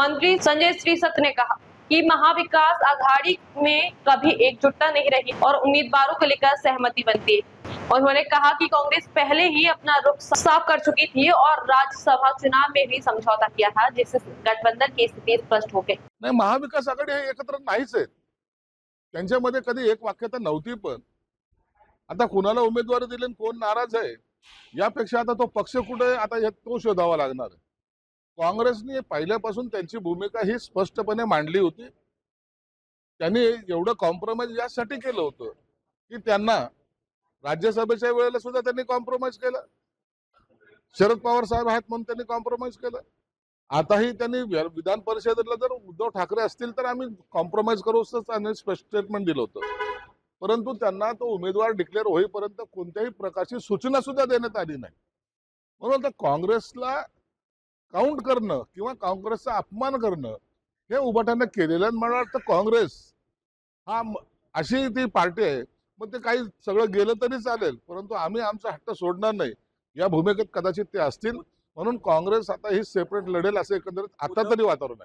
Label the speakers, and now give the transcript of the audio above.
Speaker 1: मंत्री संजय श्रीसत ने कहा कि महाविकास आघाड़ी में कभी एकजुटता नहीं रही और उम्मीदवारों को लेकर सहमति बनती है। उन्होंने कहा कि कांग्रेस पहले ही अपना रुख साफ कर चुकी थी और राज्यसभा चुनाव में भी समझौता किया था, जिससे गठबंधन की स्थिति स्पष्ट हो गई।
Speaker 2: नाही, महाविकास आघाडी हे एकत्र नाहीच आहेत. त्यांच्यामध्ये कधी एक वाक्यता नव्हती. पण आता कुणाला उमेदवारी दिली आणि कोण नाराज आहे यापेक्षा आता तो पक्ष कुठे आहे आता तो शोधावा लागणार आहे. काँग्रेसने पहिल्यापासून त्यांची भूमिका ही स्पष्टपणे मांडली होती. त्यांनी एवढं कॉम्प्रोमाइज यासाठी केलं होतं की त्यांना राज्यसभेच्या वेळेला सुद्धा त्यांनी कॉम्प्रोमाइज केलं. शरद पवार साहेब आहेत म्हणून त्यांनी कॉम्प्रोमाइज केलं. आताही त्यांनी विधान परिषदेला जर उद्धव ठाकरे असतील तर आम्ही कॉम्प्रोमाइज करू असं त्यांनी स्पष्ट स्टेटमेंट दिलं होतं. परंतु त्यांना तो उमेदवार डिक्लेअर होईपर्यंत कोणत्याही प्रकारची सूचना सुद्धा देण्यात आली नाही. म्हणून आता काँग्रेसला काउंट करणं किंवा काँग्रेसचा अपमान करणं हे उभाट्यानं केलेलं आहे. मला वाटतं काँग्रेस हा अशी ती पार्टी आहे, मग ते काही सगळं गेलं तरी चालेल, परंतु आम्ही आमचा हट्ट सोडणार नाही या भूमिकेत कदाचित ते असतील. म्हणून काँग्रेस आता ही सेपरेट लढेल असं एकंदरीत आता तरी वातावरण आहे.